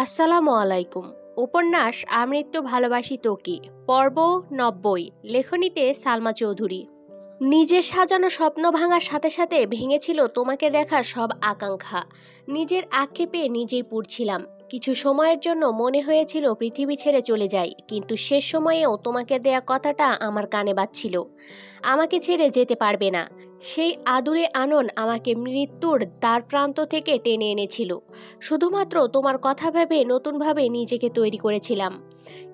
আসসালামু আলাইকুম। উপন্যাস আমৃত্যু ভালোবাসি তোকে, পর্ব ৯০। লেখনীতে সালমা চৌধুরী। নিজের সাজানো স্বপ্ন ভাঙার সাথে সাথে ভেঙেছিল তোমাকে দেখার সব আকাঙ্ক্ষা। নিজের আক্ষেপে নিজেই পুড়ছিলাম। কিছু সময়ের জন্য মনে হয়েছিল পৃথিবী ছেড়ে চলে যাই, কিন্তু শেষ সময়েও তোমাকে দেয়া কথাটা আমার কানে বাজছিল। আমাকে ছেড়ে যেতে পারবে না। সেই আদুরে আনন আমাকে মৃত্যুর দ্বার প্রান্ত থেকে টেনে এনেছিল। শুধুমাত্র তোমার কথা ভেবে নতুনভাবে নিজেকে তৈরি করেছিলাম।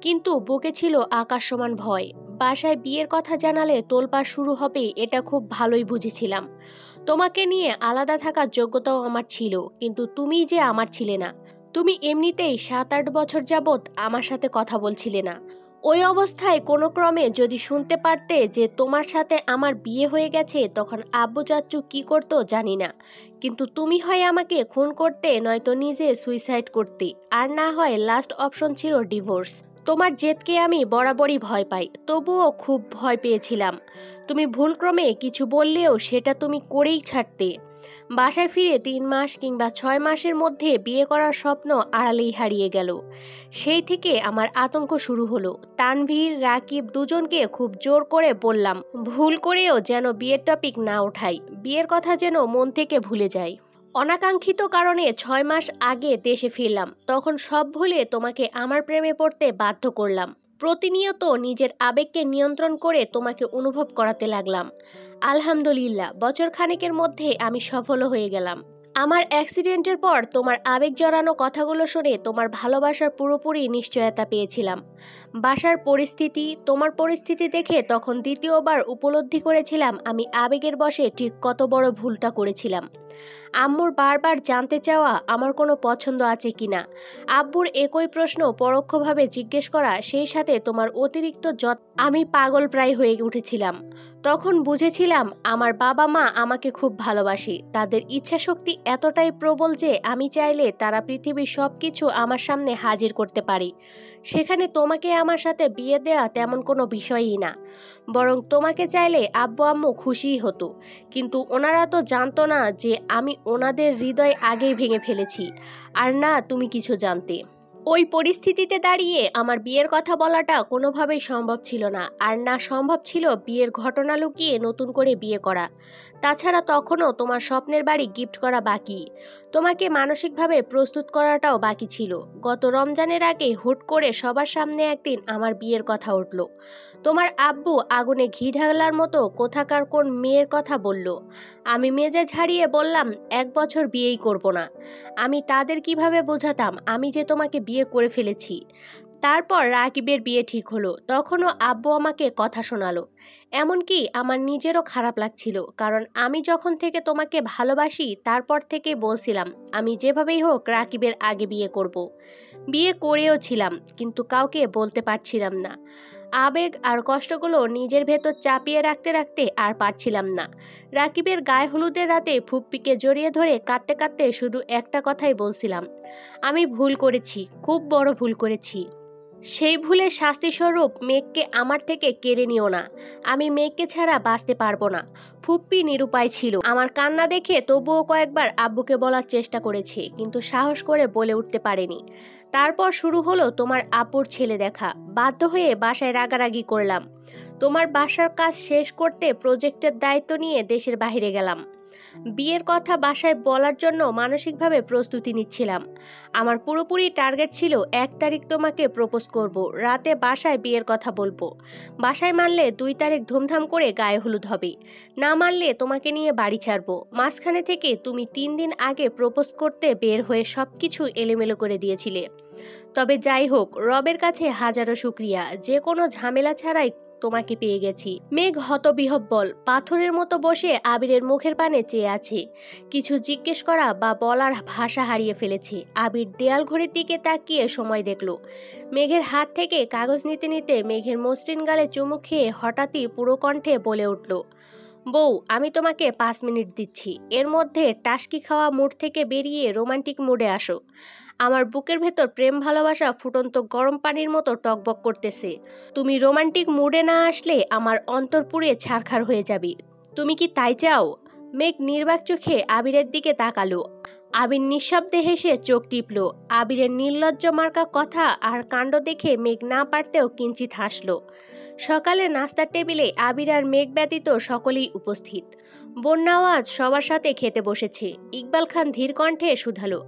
কিন্তু বুকে ছিল আকাশ সমান ভয়। বাসায় বিয়ের কথা জানালে তোলপাড় শুরু হবে এটা খুব ভালোই বুঝেছিলাম। তোমাকে নিয়ে আলাদা থাকার যোগ্যতাও আমার ছিল, কিন্তু তুমি যে আমার ছিলে না। তুমি এমনিতেই ৭-৮ বছর যাবৎ আমার সাথে কথা বলছিলে না। ওই অবস্থায় কোনো ক্রমে যদি শুনতে পারতে যে তোমার সাথে আমার বিয়ে হয়ে গেছে, তখন আব্বু চাচ্চু কি করতো জানি না, কিন্তু তুমি হয় আমাকে খুন করতে, নয়তো নিজে সুইসাইড করতে, আর না হয় লাস্ট অপশন ছিল ডিভোর্স। তোমার জেদকে আমি বরাবরই ভয় পাই, তবুও খুব ভয় পেয়েছিলাম তুমি ভুলক্রমে কিছু বললেও সেটা তুমি করেই ছাড়তে। বাসায় ফিরে ৩ মাস কিংবা ৬ মাসের মধ্যে বিয়ে করার স্বপ্ন আড়ালেই হারিয়ে গেল। সেই থেকে আমার আতঙ্ক শুরু হলো। তানভীর, রাকিব দুজনকে খুব জোর করে বললাম ভুল করেও যেন বিয়ের টপিক না ওঠাই, বিয়ের কথা যেন মন থেকে ভুলে যাই। অনাকাঙ্ক্ষিত কারণে ৬ মাস আগে দেশে ফিরলাম, তখন সব ভুলে তোমাকে আমার প্রেমে পড়তে বাধ্য করলাম। প্রতিনিয়ত নিজের আবেগকে নিয়ন্ত্রণ করে তোমাকে অনুভব করাতে লাগলাম। আলহামদুলিল্লাহ, বছর খানেকের মধ্যে আমি সফল হয়ে গেলাম। আমার অ্যাক্সিডেন্টের পর তোমার আবেগ জড়ানো কথাগুলো শুনে তোমার ভালোবাসার পুরোপুরি নিশ্চয়তা পেয়েছিলাম। বাসার পরিস্থিতি, তোমার পরিস্থিতি দেখে তখন দ্বিতীয়বার উপলব্ধি করেছিলাম আমি আবেগের বশে ঠিক কত বড় ভুলটা করেছিলাম। আম্মুর বারবার জানতে চাওয়া আমার কোনো পছন্দ আছে কিনা, আব্বুর একই প্রশ্ন পরোক্ষভাবে জিজ্ঞেস করা, সেই সাথে তোমার অতিরিক্ত আমি পাগল প্রায় হয়ে উঠেছিলাম। তখন বুঝেছিলাম আমার বাবা মা আমাকে খুব ভালোবাসে। তাদের ইচ্ছাশক্তি এতটাই প্রবল যে আমি চাইলে তারা পৃথিবীর সব কিছু আমার সামনে হাজির করতে পারি। সেখানে তোমাকে আমার সাথে বিয়ে দেওয়া তেমন কোনো বিষয়ই না, বরং তোমাকে চাইলে আব্বু আম্মু খুশিই হতো। কিন্তু ওনারা তো জানতো না যে আমি ওনাদের হৃদয় আগেই ভেঙে ফেলেছি। আর না তুমি কিছু জানতে। ওই পরিস্থিতিতে দাঁড়িয়ে আমার বিয়ের কথা বলাটা কোনোভাবেই সম্ভব ছিল না, আর না সম্ভব ছিল বিয়ের ঘটনা লুকিয়ে নতুন করে বিয়ে করা। তাছাড়া তখনও তোমার স্বপ্নের বাড়ি গিফট করা বাকি, তোমাকে মানসিকভাবে প্রস্তুত করাটাও বাকি ছিল। গত রমজানের আগে হুট করে সবার সামনে একদিন আমার বিয়ের কথা উঠল। তোমার আব্বু আগুনে ঘি ঢালার মতো কোথাকার কোন মেয়ের কথা বলল। আমি মেজাজ হারিয়ে বললাম ১ বছর বিয়েই করব না। আমি তাদের কিভাবে বোঝাতাম আমি যে তোমাকে বিয়ে করে ফেলেছি। তারপর রাকিবের বিয়ে ঠিক হলো, তখনও আব্বু আমাকে কথা শোনালো। এমনকি আমার নিজেরও খারাপ লাগছিল, কারণ আমি যখন থেকে তোমাকে ভালোবাসি তারপর থেকে বলছিলাম আমি যেভাবেই হোক রাকিবের আগে বিয়ে করব। বিয়ে করেও ছিলাম, কিন্তু কাউকে বলতে পারছিলাম না। আবেগ আর কষ্টগুলো নিজের ভেতর চাপিয়ে রাখতে রাখতে আর পারছিলাম না। রাকিবের গায়ে হলুদের রাতে ফুপ্পিকে জড়িয়ে ধরে কাঁদতে কাঁদতে শুধু একটা কথাই বলছিলাম, আমি ভুল করেছি, খুব বড় ভুল করেছি। সেই ভুলের শাস্তিস্বরূপ মেঘকে আমার থেকে কেড়ে নিও না। আমি মেঘকে ছাড়া বাঁচতে পারবো না। ফুপ্পি নিরুপায় ছিল আমার কান্না দেখে, তবুও কয়েকবার আব্বুকে বলার চেষ্টা করেছে, কিন্তু সাহস করে বলে উঠতে পারেনি। তারপর শুরু হলো তোমার আব্বুর ছেলে দেখা। বাধ্য হয়ে বাসায় রাগারাগি করলাম। তোমার বাসার কাজ শেষ করতে প্রজেক্টের দায়িত্ব নিয়ে দেশের বাইরে গেলাম। বিয়ের কথা বাসায় বলার জন্য মানসিকভাবে প্রস্তুতি নিচ্ছিলাম। আমার পুরোপুরি টার্গেট ছিল ১ তারিখ তোমাকে প্রপোজ করব, রাতে বাসায় বিয়ের কথা বলবো। বাসায় মানলে ২ তারিখ ধুমধাম করে গায়ে হলুদ হবে, না মানলে তোমাকে নিয়ে বাড়ি ছাড়বো। মাঝখানে থেকে তুমি ৩ দিন আগে প্রপোজ করতে বের হয়ে সবকিছু এলোমেলো করে দিয়েছিলে। তবে যাই হোক, রবের কাছে হাজারো শুক্রিয়া, যে কোনো ঝামেলা ছাড়াই তোমাকে পেয়ে গেছি। মেঘ হতবিহ্বল পাথরের মতো বসে আবিরের মুখের পানে চেয়ে আছে। কিছু জিজ্ঞেস করা বা বলার ভাষা হারিয়ে ফেলেছে। আবির দেয়াল ঘড়ির দিকে তাকিয়ে সময় দেখল। মেঘের হাত থেকে কাগজ নিতে নিতে মেঘের মসৃণ গালে চুমু খেয়ে হঠাৎই পুরো কণ্ঠে বলে উঠল, বউ, আমি তোমাকে ৫ মিনিট দিচ্ছি। এর মধ্যে টাসকি খাওয়া মুড থেকে বেরিয়ে রোমান্টিক মুডে আসো। আমার বুকের ভেতর প্রেম ভালোবাসা ফুটন্ত গরম পানির মতো টকবক করতেছে। তুমি রোমান্টিক মুডে না আসলে আমার অন্তর পুড়ে ছারখার হয়ে যাবে। তুমি কি তাই চাও? মেঘ নির্বাক চোখে আবিরের দিকে তাকালো। আবির নিঃশব্দে হেসে চোখ টিপল। আবিরের নির্লজ্জ মার্কা কথা আর কাণ্ড দেখে মেঘ না পারতেও কিঞ্চিত হাসল। সকালে নাস্তার টেবিলে আবির আর মেঘ ব্যতীত সকলেই উপস্থিত। বন্যাও আজ সবার সাথে খেতে বসেছে। ইকবাল খান ধীর কণ্ঠে শুধালো,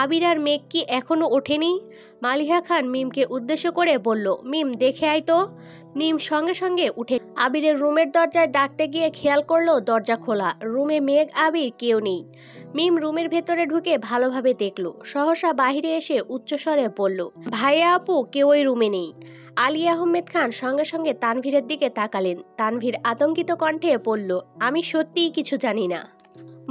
আবির আর মেঘ কি এখনো ওঠেনি? মালিহা খান মিমকে উদ্দেশ্য করে বলল, মিম দেখে আয় তো। মিম সঙ্গে সঙ্গে উঠে আবিরের রুমের দরজায় ডাকতে গিয়ে খেয়াল করলো দরজা খোলা। রুমে মেঘ আবির কেউ নেই। মিম রুমের ভেতরে ঢুকে ভালোভাবে দেখলো। সহসা বাহিরে এসে উচ্চস্বরে বলল, ভাইয়া আপু কেউই রুমে নেই। আলী আহমেদ খান সঙ্গে সঙ্গে তানভীরের দিকে তাকালেন। তানভীর আতঙ্কিত কণ্ঠে বলল, আমি সত্যিই কিছু জানি না।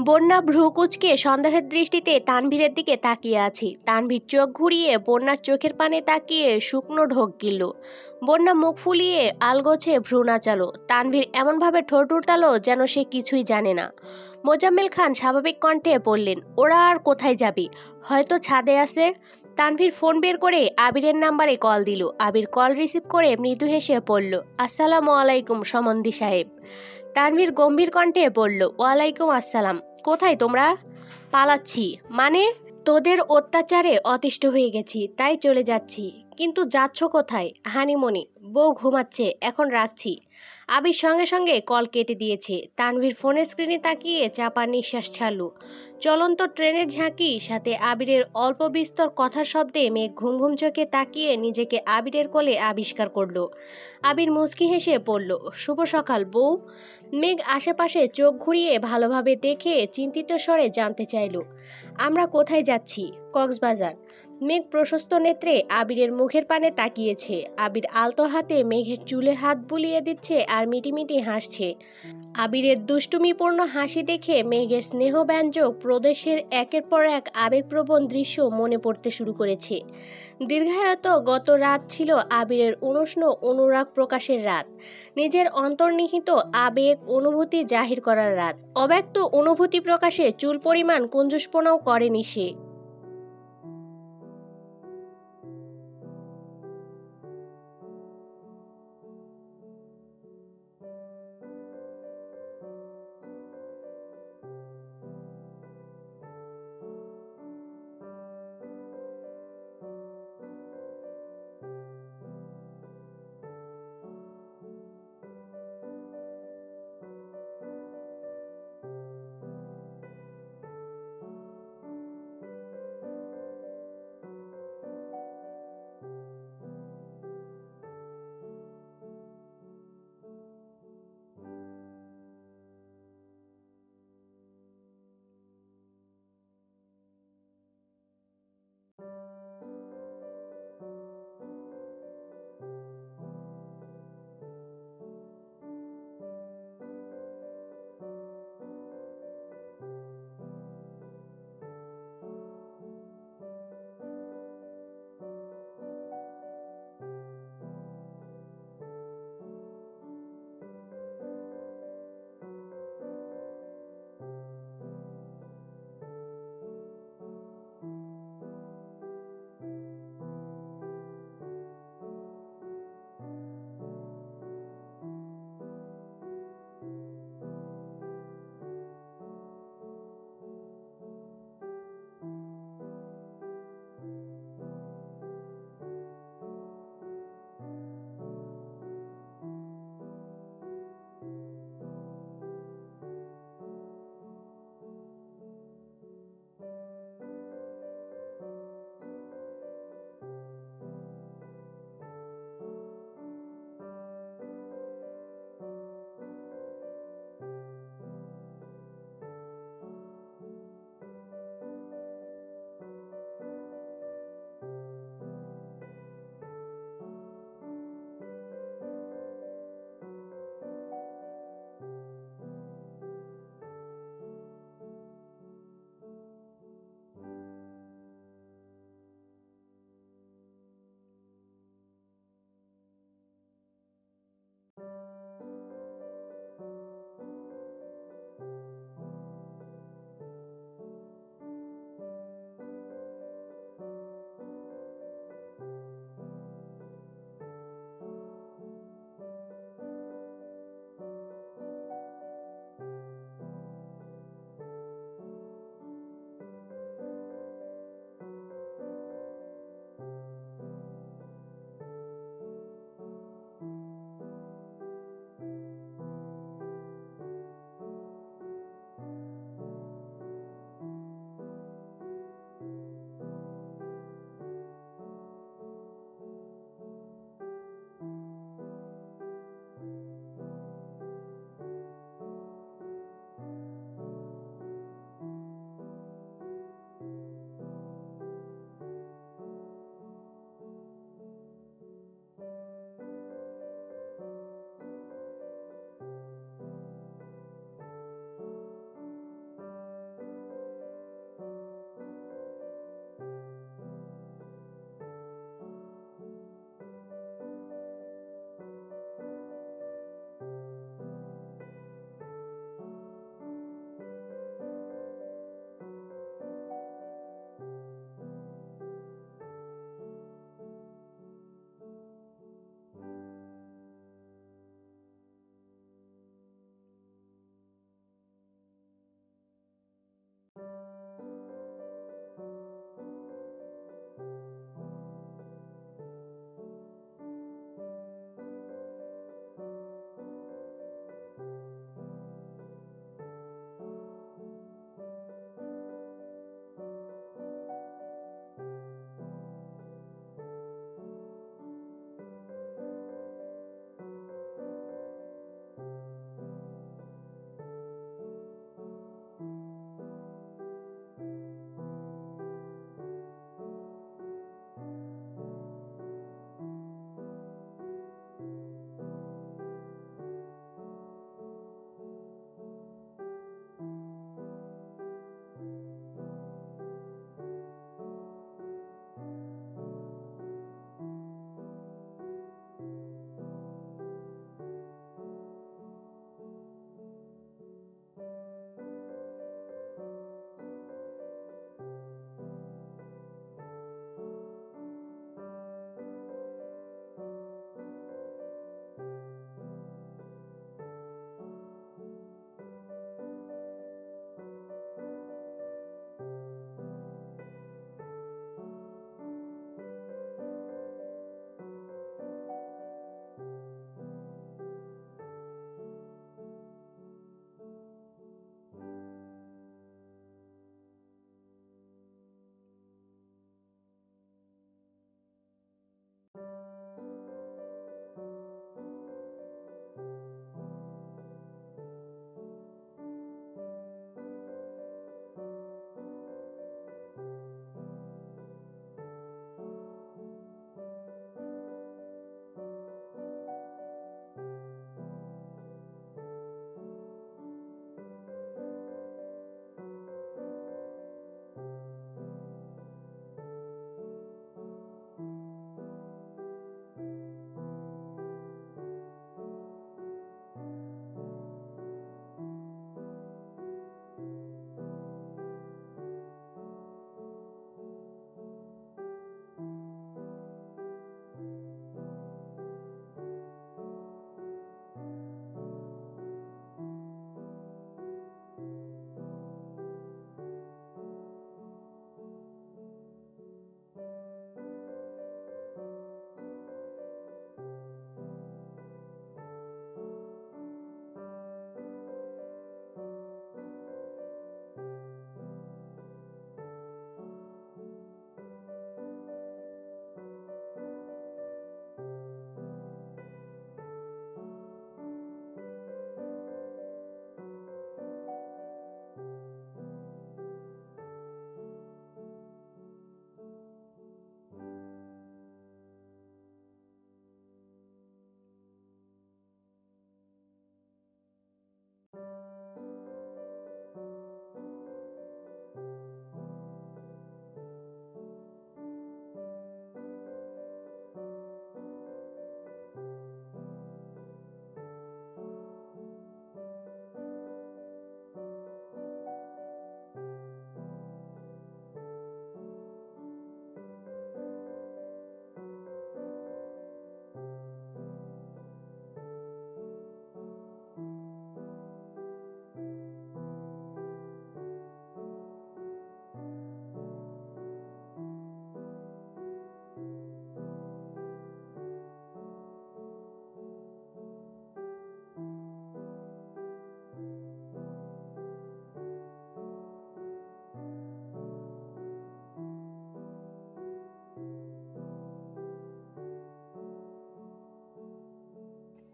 বন্যা ভ্রু কুঁচকে সন্দেহের দৃষ্টিতে তানভীরের দিকে তাকিয়ে আছে। তানভীর চোখ ঘুরিয়ে বন্যার চোখের পানে তাকিয়ে শুকনো ঢোক গিলল। বন্যা মুখ ফুলিয়ে আলগোছে ভ্রু নাচালো। তানভীর এমনভাবে ঠোঁট উল্টালো যেন সে কিছুই জানে না। মোজাম্মেল খান স্বাভাবিক কণ্ঠে বললেন, ওরা আর কোথায় যাবে, হয়তো ছাদে আছে। তানভীর ফোন বের করে আবিরের নাম্বারে কল দিল। আবির কল রিসিভ করে মৃদু হেসে পড়ল, আসসালামু আলাইকুম সমন্দি সাহেব। তানভীর গম্ভীর কণ্ঠে বলল, ওয়ালাইকুম আসসালাম। কোথায় তোমরা? পালাচ্ছি। মানে? তোদের অত্যাচারে অতিষ্ঠ হয়ে গেছি, তাই চলে যাচ্ছি। কিন্তু যাচ্ছ কোথায়? হানিমুনে। বউ ঘুমাচ্ছে, এখন রাখছি। আবির সঙ্গে সঙ্গে কল কেটে দিয়েছে। তানভীর ফোনের স্ক্রিনে তাকিয়ে চাপা নিঃশ্বাস ছাড়ল। চলন্ত ট্রেনের ঝাঁকি সাথে আবিরের অল্প বিস্তর কথার শব্দে মেঘ ঘুম ঘুম চোখে তাকিয়ে নিজেকে আবিরের কোলে আবিষ্কার করল। আবির মুচকি হেসে পড়ল, শুভ সকাল বউ। মেঘ আশেপাশে চোখ ঘুরিয়ে ভালোভাবে দেখে চিন্তিত স্বরে জানতে চাইল, আমরা কোথায় যাচ্ছি? কক্সবাজার। মেঘ প্রশস্ত নেত্রে আবিরের মুখের পানে তাকিয়েছে। আবির আলতো হাতে মেঘের চুলে হাত বুলিয়ে দিচ্ছে আর মিটিমিটি হাসছে। আবিরের দুষ্টুমিপূর্ণ হাসি দেখে মেঘের স্নেহব্যঞ্জক প্রদেশের একের পর এক আবেগপ্রবণ দৃশ্য মনে পড়তে শুরু করেছে। দীর্ঘায়ত গত রাত ছিল আবিরের উষ্ণ অনুরাগ প্রকাশের রাত। নিজের অন্তর্নিহিত আবেগ অনুভূতি জাহির করার রাত। অব্যক্ত অনুভূতি প্রকাশে চুল পরিমাণ কুঞ্জুসপনাও করেনি সে।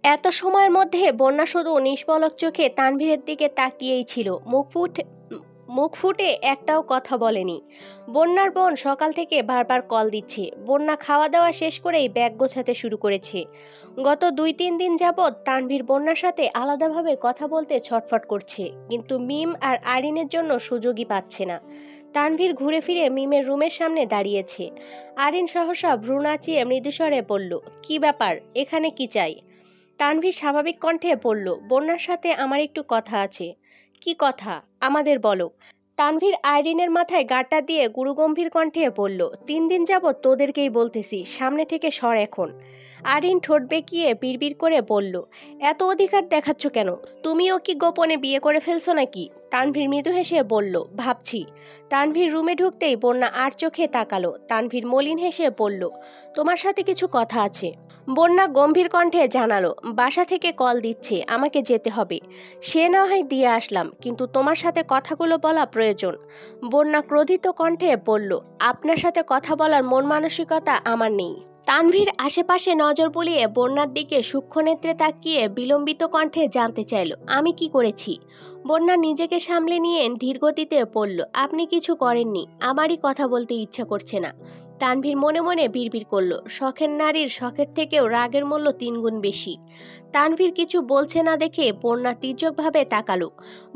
এত সময়ের মধ্যে বন্যা শুধু নিষ্পলক চোখে তানভীরের দিকে তাকিয়েই ছিল, মুখ ফুটে একটাও কথা বলেনি। বন্যার বোন সকাল থেকে বারবার কল দিচ্ছে। বন্যা খাওয়া দাওয়া শেষ করেই ব্যাগ গোছাতে শুরু করেছে। গত 2-3 দিন যাবৎ তানভীর বন্যার সাথে আলাদাভাবে কথা বলতে ছটফট করছে, কিন্তু মিম আর আরিনের জন্য সুযোগই পাচ্ছে না। তানভীর ঘুরে ফিরে মিমের রুমের সামনে দাঁড়িয়েছে। আরিন সহসা ভ্রু নাচিয়ে মৃদুস্বরে বলল, কি ব্যাপার, এখানে কি চাই? তানভীর স্বাভাবিক কণ্ঠে বলল, বন্যার সাথে আমার একটু কথা আছে। কি কথা, আমাদের বলো। তানভীর আইরিনের মাথায় গাঁটটা দিয়ে গুরুগম্ভীর কণ্ঠে বলল, 3 দিন যাবৎ তোদেরকেই বলতেছি, সামনে থেকে সর এখন। আইরিন ঠোঁট বেঁকিয়ে বিড়বিড় করে বলল, এত অধিকার দেখাচ্ছ কেন? তুমিও কি গোপনে বিয়ে করে ফেলছো নাকি? তানভীর মৃদু হেসে বলল, ভাবছি। তানভীর রুমে ঢুকতেই বন্যা আর চোখে তাকালো। তানভীর মলিন হেসে বলল, তোমার সাথে কিছু কথা আছে। বন্যা গম্ভীর কণ্ঠে জানালো, বাসা থেকে কল দিচ্ছে, আমাকে যেতে হবে। সে না হয় দিয়ে আসলাম, কিন্তু তোমার সাথে কথাগুলো বলা প্রয়োজন। বন্যা ক্রোধিত কণ্ঠে বলল, আপনার সাথে কথা বলার মন মানসিকতা আমার নেই। তানভীর আশেপাশে নজর বুলিয়ে বন্যার দিকে সূক্ষ্ম নেত্রে তাকিয়ে বিলম্বিত কণ্ঠে জানতে চাইল, আমি কি করেছি? বন্যা নিজেকে সামলে নিয়ে ধীরগতিতে বলল, আপনি কিছু করেননি, আমারই কথা বলতে ইচ্ছা করছে না। তানভীর মনে মনে বিড়বিড় করল, শখের নারীর শখের থেকেও রাগের মূল্য 3 গুণ বেশি। তানভীর কিছু বলছে না দেখে বন্যা তীর্যকভাবে তাকালো।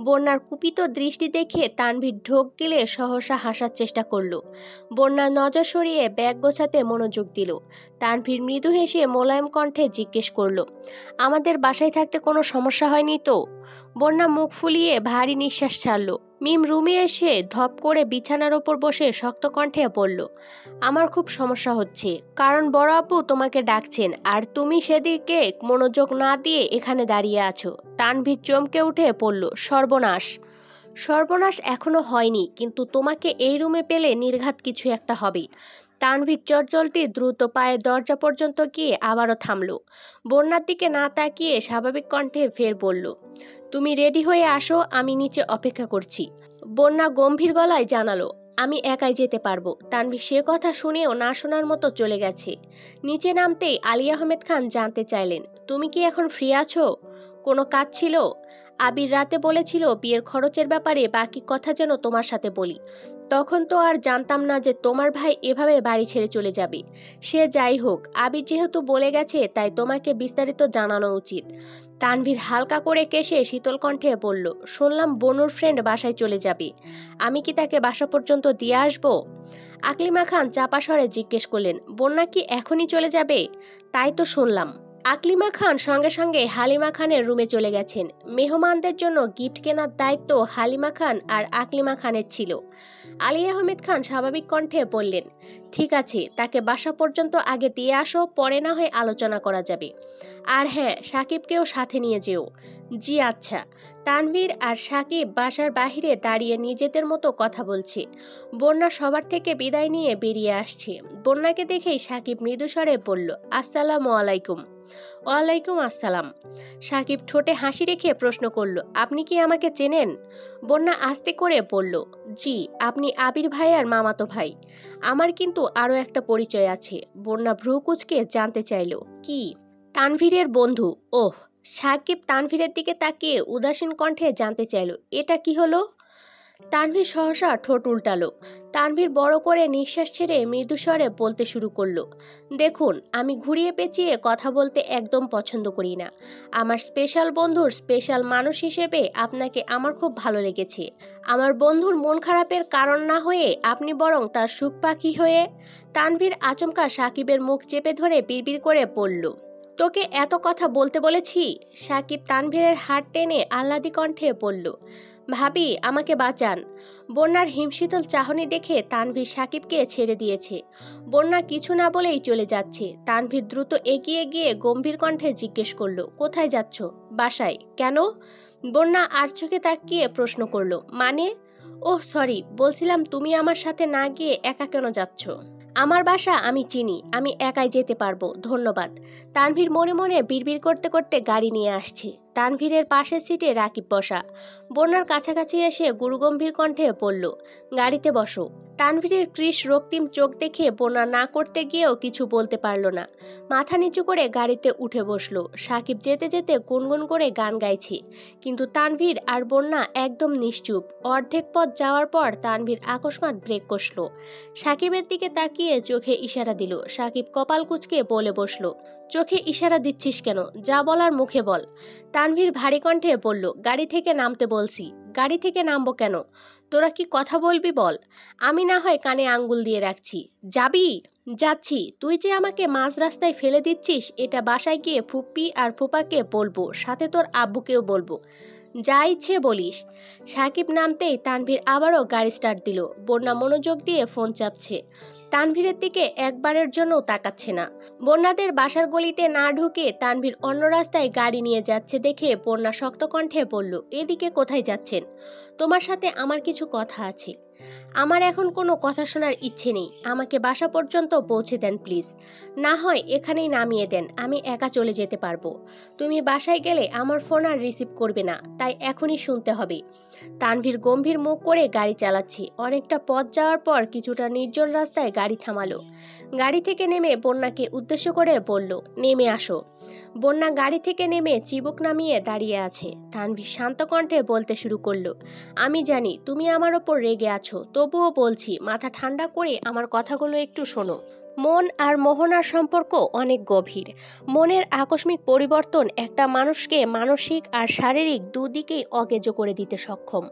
বন্যার কুপিত দৃষ্টি দেখে তানভীর ঢোক গিলে সহসা হাসার চেষ্টা করল। বন্যা নজর সরিয়ে ব্যাগ গোছাতে মনোযোগ দিল। তানভীর মৃদু হেসে মোলায়েম কণ্ঠে জিজ্ঞেস করল, আমাদের বাসায় থাকতে কোনো সমস্যা হয়নি তো? বন্যা মুখ ফুলিয়ে ভারী নিঃশ্বাস ছাড়ল। মিম রুমে এসে ধপ করে বিছানার ওপর বসে শক্ত কণ্ঠে বলল, আমার খুব সমস্যা হচ্ছে, কারণ বড় আপু তোমাকে ডাকছেন আর তুমি সেদিকে মনোযোগ না দিয়ে এখানে দাঁড়িয়ে আছো। তানভীর চমকে উঠে পড়ল, সর্বনাশ। সর্বনাশ এখনো হয়নি, কিন্তু তোমাকে এই রুমে পেলে নির্ঘাত কিছু একটা হবে। তানভীর চটজলটি দ্রুত পায়ের দরজা পর্যন্ত গিয়ে আবারও থামল। বন্যার দিকে না তাকিয়ে স্বাভাবিক কণ্ঠে ফের বলল, তুমি রেডি হয়ে আসো, আমি নিচে অপেক্ষা করছি। বন্যা গম্ভীর গলায় জানালো, আমি একাই যেতে পারবো। তানভীর সে কথা শুনেও না শোনার মতো চলে গেছে। নিচে নামতেই আলী আহমেদ খান জানতে চাইলেন, তুমি কি এখন ফ্রি আছো? কোনো কাজ ছিল? আবির রাতে বলেছিল বিয়ের খরচের ব্যাপারে বাকি কথা যেন তোমার সাথে বলি। তখন তো আর জানতাম না যে তোমার ভাই এভাবে বাড়ি ছেড়ে চলে যাবে। সে যাই হোক, আবির যেহেতু বলে গেছে তাই তোমাকে বিস্তারিত জানানো উচিত। তানভীর হালকা করে কেশে শীতল কণ্ঠে বলল, শুনলাম বনুর ফ্রেন্ড বাসায় চলে যাবে, আমি কি তাকে বাসা পর্যন্ত দিয়ে আসবো? আকলিমা খান চাপা স্বরে জিজ্ঞেস করলেন, বন্যা কি এখনই চলে যাবে? তাই তো শুনলাম। আকলিমা খান সঙ্গে সঙ্গে হালিমা খানের রুমে চলে গেছেন। মেহমানদের জন্য গিফট কেনার দায়িত্ব হালিমা খান আর আকলিমা খানের ছিল। আলী আহমেদ খান স্বাভাবিক কণ্ঠে বললেন, ঠিক আছে, তাকে বাসা পর্যন্ত আগে দিয়ে আসো, পরে না হয় আলোচনা করা যাবে। আর হ্যাঁ, সাকিবকেও সাথে নিয়ে যেও। জি আচ্ছা। তানভীর আর সাকিব বাসার বাহিরে দাঁড়িয়ে নিজেদের মতো কথা বলছে। বন্যা সবার থেকে বিদায় নিয়ে বেরিয়ে আসছে। বন্যাকে দেখেই সাকিব মৃদুস্বরে বলল, আসসালামু আলাইকুম। ওয়ালাইকুম আসসালাম। সাকিব ঠোঁটে হাসি রেখে প্রশ্ন করল, আপনি কি আমাকে চেনেন? বন্যা আস্তে করে বলল, জি, আপনি আবির ভাই আর মামাতো ভাই। আমার কিন্তু আরও একটা পরিচয় আছে। বন্যা ভ্রু কুঁচকে জানতে চাইল, কি? তানভীরের বন্ধু। ওহ। সাকিব তানভীরের দিকে তাকিয়ে উদাসীন কণ্ঠে জানতে চাইল, এটা কি হলো? তানভীর সহসা ঠোঁট উল্টালো। তানভীর বড় করে নিঃশ্বাস ছেড়ে মৃদুস্বরে বলতে শুরু করলো, দেখুন, আমি ঘুরিয়ে পেঁচিয়ে কথা বলতে একদম পছন্দ করি না। আমার স্পেশাল বন্ধুর স্পেশাল মানুষ হিসেবে আপনাকে আমার খুব ভালো লেগেছে। আমার বন্ধুর মন খারাপের কারণ না হয়ে আপনি বরং তার সুখ পাখি হয়ে। তানভীর আচমকা সাকিবের মুখ চেপে ধরে বিড়বিড় করে বলল, তোকে এত কথা বলতে বলেছি? সাকিব তানভীরের হাত টেনে আহ্লাদি কণ্ঠে বলল, ভাবি, আমাকে বাঁচান। বন্যার হিমশীতল চাহনি দেখে তানভীর সাকিবকে ছেড়ে দিয়েছে। বন্যা কিছু না বলেই চলে যাচ্ছে। তানভীর দ্রুত এগিয়ে গিয়ে গম্ভীর কণ্ঠে জিজ্ঞেস করল, কোথায় যাচ্ছ? বাসায়। কেন? বন্যা আর চোখে তাকিয়ে প্রশ্ন করল, মানে? ওহ সরি, বলছিলাম তুমি আমার সাথে না গিয়ে একা কেন যাচ্ছ? আমার বাসা আমি চিনি, আমি একাই যেতে পারবো, ধন্যবাদ। তানভীর মনে মনে বিড়বিড় করতে করতে গাড়ি নিয়ে আসছে। তানভীরের পাশের সিটে রাকিব বসা। বন্যার কাছাকাছি এসে গুরুগম্ভীর কণ্ঠে বলল, গাড়িতে বসো। তানভীরের কৃষ রক্তিম চোখ দেখে বন্যা না করতে গিয়েও কিছু বলতে পারল না। মাথা নিচু করে গাড়িতে উঠে বসলো। সাকিব যেতে যেতে গুনগুন করে গান গাইছে, কিন্তু তানভীর আর বন্যা একদম নিশ্চুপ। অর্ধেক পথ যাওয়ার পর তানভীর আকস্মাৎ ব্রেক কষল। সাকিবের দিকে তাকিয়ে চোখে ইশারা দিল। সাকিব কপাল কুঁচকে বলে বসলো, চোখে ইশারা দিচ্ছিস কেন? যা বলার মুখে বল। তানভীর ভারী কণ্ঠে বলল, গাড়ি থেকে নামতে বলছি। গাড়ি থেকে নামবো কেন? তোরা কি কথা বলবি বল, আমি না হয় কানে আঙ্গুল দিয়ে রাখছি। যাবি? যাচ্ছি। তুই যে আমাকে মাঝ রাস্তায় ফেলে দিচ্ছিস, এটা বাসায় গিয়ে ফুপ্পি আর ফুপাকে বলবো, সাথে তোর আব্বুকেও বলবো। যা ইচ্ছে বলিস। সাকিব নামতেই তানভীর আবারও গাড়ি স্টার্ট দিল। বন্যা মনোযোগ দিয়ে ফোন চাপছে, তানভীরের দিকে একবারের জন্য তাকাচ্ছে না। বন্যাদের বাসার গলিতে না ঢুকে তানভীর অন্য রাস্তায় গাড়ি নিয়ে যাচ্ছে দেখে বন্যা শক্ত কণ্ঠে বলল, এদিকে কোথায় যাচ্ছেন? তোমার সাথে আমার কিছু কথা আছে। আমার এখন কোনো কথা শোনার ইচ্ছে নেই। আমাকে বাসা পর্যন্ত পৌঁছে দেন প্লিজ। না হয় এখানেই নামিয়ে দেন, আমি একা চলে যেতে পারবো। তুমি বাসায় গেলে আমার ফোন আর রিসিভ করবে না, তাই এখনই শুনতে হবে। তানভীর গম্ভীর মুখ করে গাড়ি চালাচ্ছে। অনেকটা পথ যাওয়ার পর কিছুটা নির্জন রাস্তায় গাড়ি থামালো। গাড়ি থেকে নেমে বন্যাকে উদ্দেশ্য করে বলল, নেমে আসো। বন্যা গাড়ি থেকে নেমে চিবুক নামিয়ে দাঁড়িয়ে আছে। তানভীর শান্ত কণ্ঠে বলতে শুরু করলো, আমি জানি তুমি আমার ওপর রেগে আছো, তবুও বলছি মাথা ঠান্ডা করে আমার কথাগুলো একটু শোনো। মন আর মোহনার সম্পর্ক অনেক গভীর। মনের আকস্মিক পরিবর্তন একটা মানুষকে মানসিক আর শারীরিক দুদিকেই অকেজো করে দিতে সক্ষম।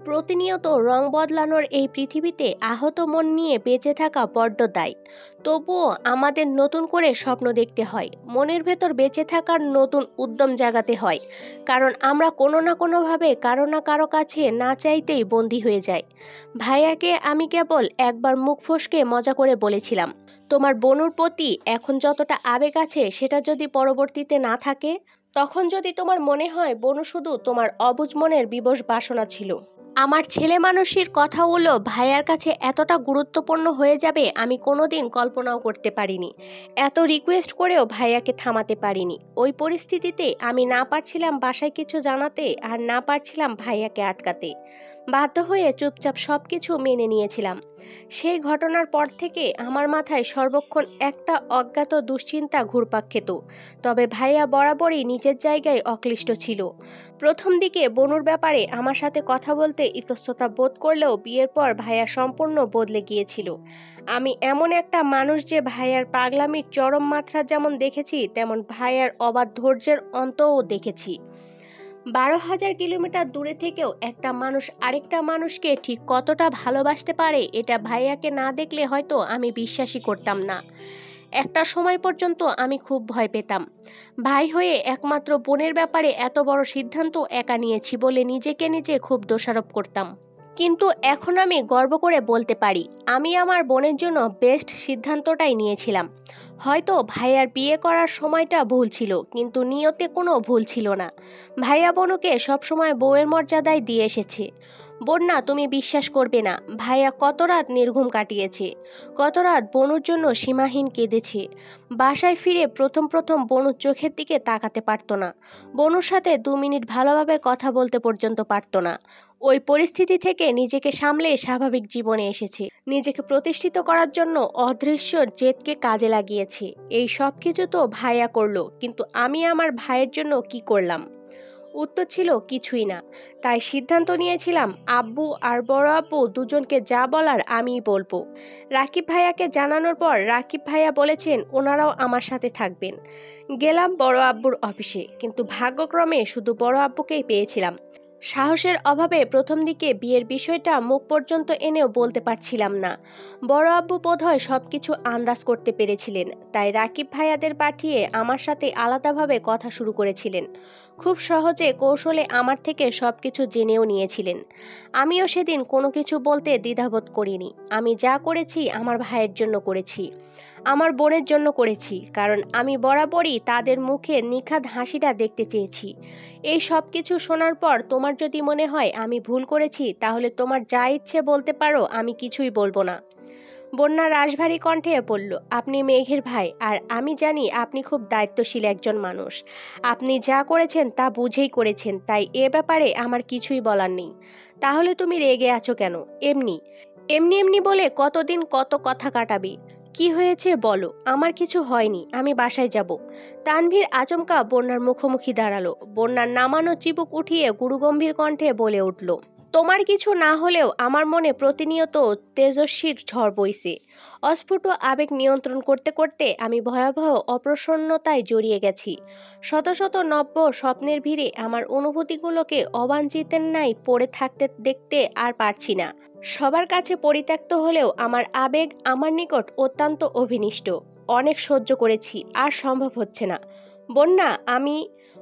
প্রতিনিয়ত রং বদলানোর এই পৃথিবীতে আহত মন নিয়ে বেঁচে থাকা বড্ড দায়। তবুও আমাদের নতুন করে স্বপ্ন দেখতে হয়, মনের ভেতর বেঁচে থাকার নতুন উদ্যম জাগাতে হয়, কারণ আমরা কোনো না কোনোভাবে কারো না কারো কাছে না চাইতেই বন্দী হয়ে যাই। ভাইয়াকে আমি কেবল একবার মুখ ফসকে মজা করে বলেছিলাম, তোমার বনুর প্রতি এখন যতটা আবেগ আছে সেটা যদি পরবর্তীতে না থাকে, তখন যদি তোমার মনে হয় বনু শুধু তোমার অবুঝ মনের বিবশ বাসনা ছিল। আমার ছেলে মানুষের কথাগুলো ভাইয়ার কাছে এতটা গুরুত্বপূর্ণ হয়ে যাবে আমি কোনোদিন কল্পনাও করতে পারিনি। এত রিকোয়েস্ট করেও ভাইয়াকে থামাতে পারিনি। ওই পরিস্থিতিতে আমি না পারছিলাম বাসায় কিছু জানাতে, আর না পারছিলাম ভাইয়াকে আটকাতে। বাধ্য হয়ে চুপচাপ সব কিছু মেনে নিয়েছিলাম। সেই ঘটনার পর থেকে আমার মাথায় সর্বক্ষণ একটা অজ্ঞাত দুশ্চিন্তা ঘুরপাক খেত। তবে ভাইয়া বরাবরই নিজের জায়গায় অক্লিষ্ট ছিল। প্রথম দিকে বনুর ব্যাপারে আমার সাথে কথা বলতে ইতস্ততা বোধ করলেও বিয়ের পর ভাইয়া সম্পূর্ণ বদলে গিয়েছিল। আমি এমন একটা মানুষ যে ভাইয়ার পাগলামির চরম মাত্রা যেমন দেখেছি, তেমন ভাইয়ার অবাধ ধৈর্যের অন্তও দেখেছি। 12,000 কিলোমিটার দূরে থেকেও একটা মানুষ আরেকটা মানুষকে ঠিক কতটা ভালোবাসতে পারে, এটা ভাইয়াকে না দেখলে হয়তো আমি বিশ্বাসই করতাম না। একটা সময় পর্যন্ত আমি খুব ভয় পেতাম। ভাই হয়ে একমাত্র বোনের ব্যাপারে এত বড় সিদ্ধান্ত একা নিয়েছি বলে নিজেকে নিজে খুব দোষারোপ করতাম। কিন্তু এখন আমি গর্ব করে বলতে পারি, আমি আমার বোনের জন্য বেস্ট সিদ্ধান্তটাই নিয়েছিলাম। হয়তো ভাইয়ার বিয়ে করার সময়টা ভুল ছিল, কিন্তু নিয়তে কোনো ভুল ছিল না। ভাইয়া বোনকে সবসময় বউয়ের মর্যাদায় দিয়ে এসেছে। বন্যা, তুমি বিশ্বাস করবে না, ভাইয়া কত রাত নির্ঘুম কাটিয়েছে, কত রাত বনুর জন্য সীমাহীন কেঁদেছে। বাসায় ফিরে প্রথম প্রথম বনুর চোখের দিকে তাকাতে পারতো না। বনুর সাথে 2 মিনিট ভালোভাবে কথা বলতে পর্যন্ত পারতো না। ওই পরিস্থিতি থেকে নিজেকে সামলে স্বাভাবিক জীবনে এসেছে। নিজেকে প্রতিষ্ঠিত করার জন্য অদৃশ্য জেদকে কাজে লাগিয়েছে। এই সব কিছু তো ভাইয়া করলো, কিন্তু আমি আমার ভাইয়ের জন্য কি করলাম? উত্তর ছিল কিছুই না। তাই সিদ্ধান্ত নিয়েছিলাম আব্বু আর বড় আব্বু দুজনকে যা বলার আমিই বলবো। রাকিব ভাইয়াকে জানানোর পর রাকিব ভাইয়া বলেছেন ওনারাও আমার সাথে থাকবেন। গেলাম বড় আব্বুর অফিসে, কিন্তু ভাগ্যক্রমে শুধু বড় আব্বুকেই পেয়েছিলাম। সাহসের অভাবে প্রথম দিকে বিয়ের বিষয়টা মুখ পর্যন্ত এনেও বলতে পারছিলাম না। বড় আব্বু বোধহয় সব কিছু আন্দাজ করতে পেরেছিলেন, তাই রাকিব ভাইয়াদের পাঠিয়ে আমার সাথে আলাদাভাবে কথা শুরু করেছিলেন। খুব সহজে কৌশলে আমার থেকে সব কিছু জেনেও নিয়েছিলেন। আমিও সেদিন কোনো কিছু বলতে দ্বিধাবোধ করিনি। আমি যা করেছি আমার ভাইয়ের জন্য করেছি, আমার বোনের জন্য করেছি, কারণ আমি বরাবরই তাদের মুখে নিখাদ হাসিটা দেখতে চেয়েছি। এই সব কিছু শোনার পর তোমার যদি মনে হয় আমি ভুল করেছি, তাহলে তোমার যা ইচ্ছে বলতে পারো, আমি কিছুই বলবো না। বন্যা রাশভারী কণ্ঠে বলল, আপনি মেঘের ভাই, আর আমি জানি আপনি খুব দায়িত্বশীল একজন মানুষ। আপনি যা করেছেন তা বুঝেই করেছেন, তাই এ ব্যাপারে আমার কিছুই বলার নেই। তাহলে তুমি রেগে আছো কেন? এমনি এমনি এমনি বলে কতদিন কত কথা কাটাবি? কি হয়েছে বলো। আমার কিছু হয়নি, আমি বাসায় যাব। তানভীর আচমকা বন্যার মুখোমুখি দাঁড়ালো। বন্যার নামানো চিবুক উঠিয়ে গুরুগম্ভীর কণ্ঠে বলে উঠল, তোমার কিছু না হলেও আমার মনে প্রতিনিয়ত তেজস্বীর ঝড় বইছে। অস্ফুট আবেগ নিয়ন্ত্রণ করতে করতে আমি ভয়াবহ অপ্রসন্নতায় জড়িয়ে গেছি। শত শত নব্য স্বপ্নের ভিড়ে আমার অনুভূতিগুলোকে অবাঞ্ছিতের ন্যায় পড়ে থাকতে দেখতে আর পারছি না। সবার কাছে পরিত্যক্ত হলেও আমার আবেগ আমার নিকট অত্যন্ত অভিনিষ্ট। অনেক সহ্য করেছি, আর সম্ভব হচ্ছে না। বন্যা আমি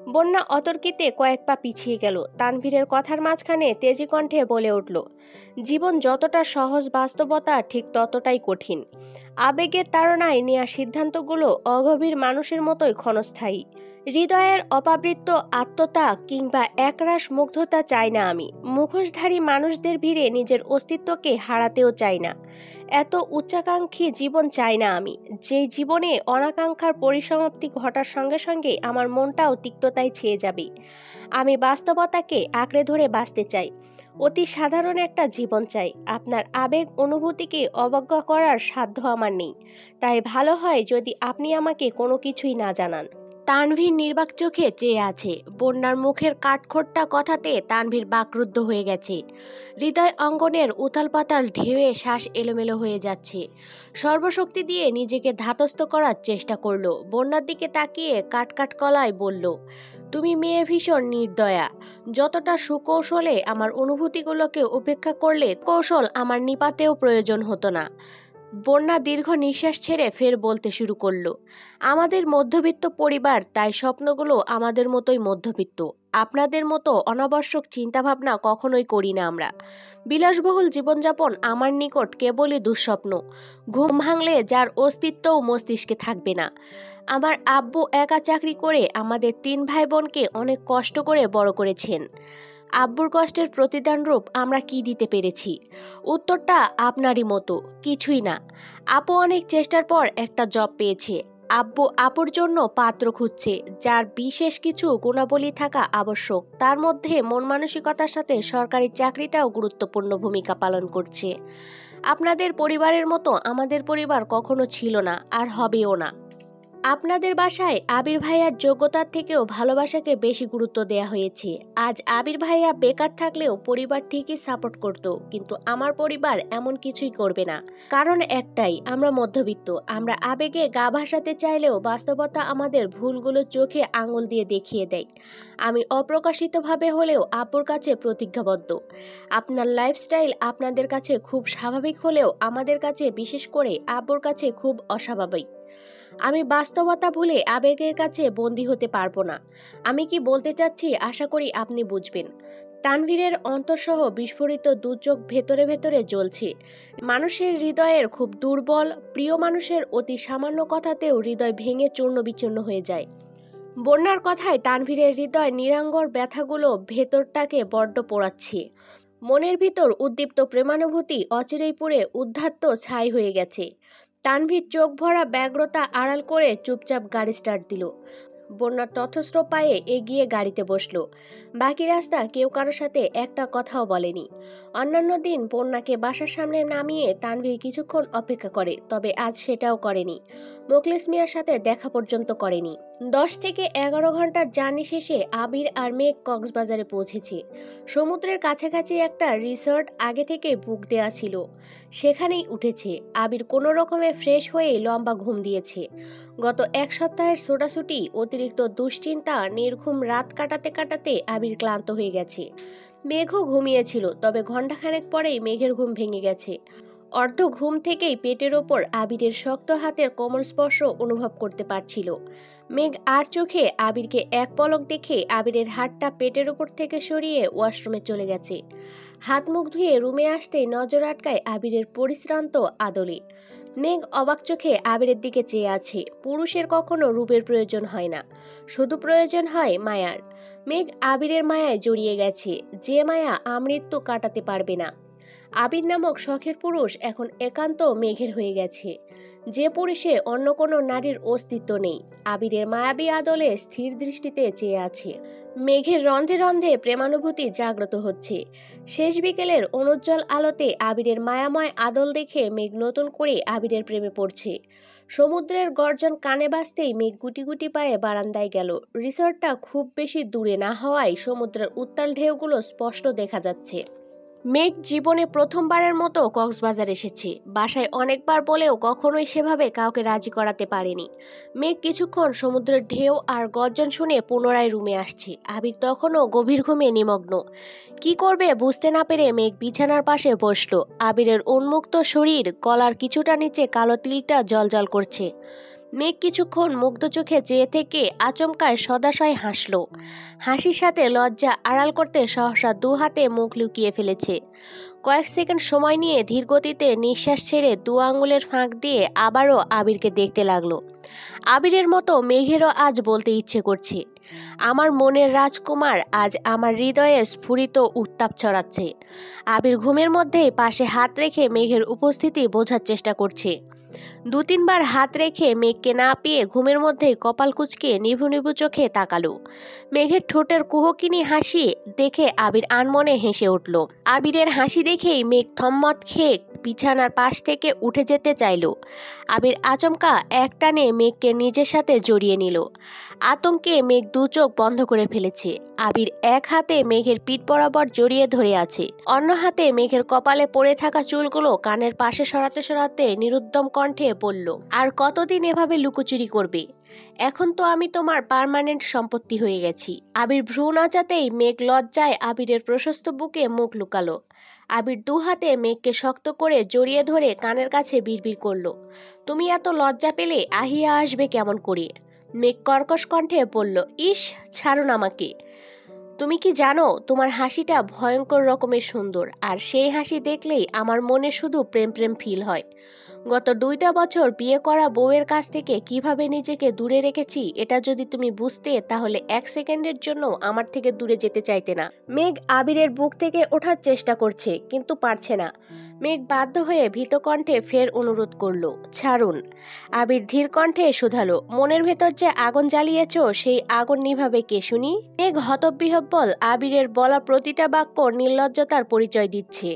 বন্যা অতর্কিতে কয়েক পা পিছিয়ে গেল। তানভীরের কথার মাঝখানে তেজি কণ্ঠে বলে উঠল, জীবন যতটা সহজ, বাস্তবতা ঠিক ততটাই কঠিন। আবেগের তাড়নায় নেওয়া সিদ্ধান্তগুলো অগভীর মানুষের মতোই ক্ষণস্থায়ী। হৃদয়ের অপাবৃত্ত আত্মতা কিংবা একরাশ মুগ্ধতা চাই না আমি। মুখোশধারী মানুষদের ভিড়ে নিজের অস্তিত্বকে হারাতেও চাই না। এত উচ্চাকাঙ্ক্ষী জীবন চাই না আমি, যেই জীবনে অনাকাঙ্ক্ষার পরিসমাপ্তি ঘটার সঙ্গে সঙ্গে আমার মনটাও তিক্ততায় ছেয়ে যাবে। আমি বাস্তবতাকে আঁকড়ে ধরে বাঁচতে চাই। অতি সাধারণ একটা জীবন চাই। আপনার আবেগ অনুভূতিকে অবজ্ঞা করার সাধ্য আমার নেই। তাই ভালো হয় যদি আপনি আমাকে কোনো কিছুই না জানান। তানভীর নির্বাক চোখে চেয়ে আছে। বন্যার মুখের কাঠখোট্টা কথাতে তানভীর বাকরুদ্ধ হয়ে গেছে। হৃদয় অঙ্গনের উথাল পাতাল ঢেউয়ে শ্বাস এলোমেলো হয়ে যাচ্ছে। সর্বশক্তি দিয়ে নিজেকে ধাতস্থ করার চেষ্টা করলো। বন্যার দিকে তাকিয়ে কাটকাট গলায় বলল, তুমি মেয়ে ভীষণ নির্দয়া। যতটা সুকৌশলে আমার অনুভূতিগুলোকে উপেক্ষা করলে, কৌশল আমার নিপাতেও প্রয়োজন হতো না। বন্যা দীর্ঘ নিঃশ্বাস ছেড়ে ফের বলতে শুরু করলো, আমাদের মধ্যবিত্ত পরিবার, তাই স্বপ্নগুলো আমাদের মতোই মধ্যবিত্ত। আপনাদের মতো অনাবশ্যক চিন্তাভাবনা কখনোই করি না আমরা। বিলাসবহুল জীবনযাপন আমার নিকট কেবলই দুঃস্বপ্ন। ঘুম ভাঙলে যার অস্তিত্বও মস্তিষ্কে থাকবে না। আমার আব্বু একা চাকরি করে আমাদের 3 ভাই বোনকে অনেক কষ্ট করে বড় করেছেন। আব্বুর কষ্টের প্রতিদান রূপ আমরা কি দিতে পেরেছি? উত্তরটা আপনারই মতো, কিছুই না। আপু অনেক চেষ্টার পর একটা জব পেয়েছে। আব্বু আপুর জন্য পাত্র খুঁজছে, যার বিশেষ কিছু গুণাবলী থাকা আবশ্যক। তার মধ্যে মন মানসিকতার সাথে সরকারি চাকরিটাও গুরুত্বপূর্ণ ভূমিকা পালন করছে। আপনাদের পরিবারের মতো আমাদের পরিবার কখনো ছিল না, আর হবেও না। আপনাদের বাসায় আবির ভাইয়ার যোগ্যতার থেকেও ভালোবাসাকে বেশি গুরুত্ব দেয়া হয়েছে। আজ আবির ভাইয়া বেকার থাকলেও পরিবার ঠিকই সাপোর্ট করত, কিন্তু আমার পরিবার এমন কিছুই করবে না। কারণ একটাই, আমরা মধ্যবিত্ত। আমরা আবেগে গা ভাসাতে চাইলেও বাস্তবতা আমাদের ভুলগুলো চোখে আঙুল দিয়ে দেখিয়ে দেয়। আমি অপ্রকাশিতভাবে হলেও আব্বুর কাছে প্রতিজ্ঞাবদ্ধ। আপনার লাইফস্টাইল আপনাদের কাছে খুব স্বাভাবিক হলেও আমাদের কাছে, বিশেষ করে আব্বুর কাছে, খুব অস্বাভাবিক। আমি বাস্তবতা ভুলে আবেগের কাছে বন্দী হতে পারবো না। আমি কি বলতে চাচ্ছি আশা করি আপনি বুঝবেন। তানভীরের অন্তঃসহ বিস্ফোরিত দুচোখ ভেতরে ভেতরে জ্বলছে। মানুষের হৃদয়ের খুব দুর্বল, প্রিয় মানুষের অতি সামান্য কথাতেও হৃদয় ভেঙে চূর্ণ বিচূর্ণ হয়ে যায়। বন্যার কথায় তানভীরের হৃদয় নিরাঙ্গর ব্যথাগুলো ভেতরটাকে বড্ড পোড়াচ্ছে। মনের ভিতর উদ্দীপ্ত প্রেমানুভূতি অচিরেই পুড়ে উদ্ধত্ত ছাই হয়ে গেছে। তানভীর চোখ ভরা ব্যগ্রতা আড়াল করে চুপচাপ গাড়ি স্টার্ট দিল। বন্যা তথস্ত্র পায়ে এগিয়ে গাড়িতে বসলো। বাকি রাস্তা কেউ কারোর সাথে একটা কথাও বলেনি। অন্যান্য দিন বন্যাকে বাসার সামনে নামিয়ে তানভীর কিছুক্ষণ অপেক্ষা করে, তবে আজ সেটাও করেনি। মোখলেস মিয়ার সাথে দেখা পর্যন্ত করেনি। 10 থেকে 11 ঘন্টার জার্নি শেষে আবির আর মেঘ কক্সবাজারে পৌঁছেছে। সমুদ্রের কাছাকাছি একটা রিসর্ট আগে থেকে বুক দেয়া ছিল, সেখানেই উঠেছে। আবির কোনো রকমে ফ্রেশ হয়ে লম্বা ঘুম দিয়েছে। গত 1 সপ্তাহের ছোটাছুটি, অতিরিক্ত দুশ্চিন্তা, নির্ঘুম রাত কাটাতে কাটাতে আবির ক্লান্ত হয়ে গেছে। মেঘও ঘুমিয়েছিল, তবে ঘণ্টাখানেক পরেই মেঘের ঘুম ভেঙে গেছে। অর্ধ ঘুম থেকেই পেটের ওপর আবিরের শক্ত হাতের কোমল স্পর্শ অনুভব করতে পারছিল। মেঘ আর চোখে আবিরকে এক পলক দেখে আবিরের হাতটা পেটের ওপর থেকে সরিয়ে ওয়াশরুমে চলে গেছে। হাত মুখ ধুয়ে রুমে আসতেই নজর আটকায় আবিরের পরিশ্রান্ত আদলে। মেঘ অবাক চোখে আবিরের দিকে চেয়ে আছে। পুরুষের কখনো রূপের প্রয়োজন হয় না, শুধু প্রয়োজন হয় মায়ার। মেঘ আবিরের মায়ায় জড়িয়ে গেছে, যে মায়া আমৃত্যু কাটাতে পারবে না। আবির নামক শখের পুরুষ এখন একান্ত মেঘের হয়ে গেছে, যে পুরুষে অন্য কোনো নারীর অস্তিত্ব নেই। আবিরের মায়াবী আদলে স্থির দৃষ্টিতে চেয়ে আছে। মেঘের রন্ধে রন্ধে প্রেমানুভূতি জাগ্রত হচ্ছে। শেষ বিকেলের অনুজ্জ্বল আলোতে আবিরের মায়াময় আদল দেখে মেঘ নতুন করে আবিরের প্রেমে পড়ছে। সমুদ্রের গর্জন কানে বাজতেই মেঘ গুটি গুটি পায়ে বারান্দায় গেল। রিসর্টটা খুব বেশি দূরে না হওয়ায় সমুদ্রের উত্তাল ঢেউগুলো স্পষ্ট দেখা যাচ্ছে। মেঘ জীবনে প্রথমবারের মতো কক্সবাজার এসেছে। বাসায় অনেকবার বলেও কখনোই সেভাবে কাউকে রাজি করাতে পারেনি। মেঘ কিছুক্ষণ সমুদ্রের ঢেউ আর গর্জন শুনে পুনরায় রুমে আসছে। আবির তখনও গভীর ঘুমে নিমগ্ন। কি করবে বুঝতে না পেরে মেঘ বিছানার পাশে বসলো। আবিরের উন্মুক্ত শরীর, গলার কিছুটা নিচে কালো তিলটা জ্বলজ্বল করছে। মেঘ কিছুক্ষণ মুগ্ধ চোখে চেয়ে থেকে আচমকায় সদাশয় হাসল। হাসির সাথে লজ্জা আড়াল করতে সহসা দু হাতে মুখ লুকিয়ে ফেলেছে। কয়েক সেকেন্ড সময় নিয়ে ধীরগতিতে নিঃশ্বাস ছেড়ে দু আঙুলের ফাঁক দিয়ে আবারও আবিরকে দেখতে লাগলো। আবিরের মতো মেঘেরও আজ বলতে ইচ্ছে করছে, আমার মনের রাজকুমার আজ আমার হৃদয়ে স্ফুরিত উত্তাপ ছড়াচ্ছে। আবির ঘুমের মধ্যেই পাশে হাত রেখে মেঘের উপস্থিতি বোঝার চেষ্টা করছে। দু তিনবার হাত রেখে মেঘকে না পেয়ে ঘুমের মধ্যেই কপাল কুঁচকে নিভু নিভু চোখে তাকালো। মেঘের ঠোঁটের কুহকিনী হাসি দেখে আবির আনমনে হেসে উঠল। আবিরের হাসি দেখেই মেঘ থম্মত খেয়ে বিছানার পাশ থেকে উঠে যেতে চাইল। আবির আচমকা একটানে মেঘকে নিজের সাথে জড়িয়ে নিল। আতঙ্কে মেঘ দু চোখ বন্ধ করে ফেলেছে। আবির এক হাতে মেঘের পিঠ বরাবর জড়িয়ে ধরে আছে, অন্য হাতে মেঘের কপালে পড়ে থাকা চুলগুলো কানের পাশে সরাতে সরাতে নিরুদ্যম কণ্ঠে বলল, আর কতদিন এভাবে লুকোচুরি করবে? এখন তো আমি তোমার পার্মানেন্ট সম্পত্তি হয়ে গেছি। আবির ভ্রু নাচাতেই মেঘ লজ্জায় আবিরের প্রশস্ত বুকে মুখ লুকালো। আবির দু হাতে মেঘকে শক্ত করে জড়িয়ে ধরে কানের কাছে বিড়বিড় করল, তুমি এত লজ্জা পেলে আহিয়া আসবে কেমন করে? মেঘ কর্কশ কণ্ঠে বলল, ইস, ছাড়ুন আমাকে। তুমি কি জানো তোমার হাসিটা ভয়ঙ্কর রকমের সুন্দর, আর সেই হাসি দেখলেই আমার মনে শুধু প্রেম প্রেম ফিল হয়। গত 2টা বছর বিয়ে করা বউয়ের কাছ থেকে কিভাবে নিজেকে দূরে রেখেছি এটা যদি তুমি বুঝতে, তাহলে 1 সেকেন্ডের জন্য আমার থেকে দূরে যেতে চাইতে না। মেঘ আবিরের বুক থেকে ওঠার চেষ্টা করছে কিন্তু পারছে না। মেঘ বাধ্য হয়ে ভীত কণ্ঠে ফের অনুরোধ করলো, ছাড়ুন। আবির ধীর কণ্ঠে শুধালো, মনের ভেতর যে আগুন জ্বালিয়েছ সেই আগুন নিভাবে কে শুনি? মেঘ হতবিহ্বল আবিরের বলা প্রতিটা বাক্য নির্লজ্জতার পরিচয় দিচ্ছে।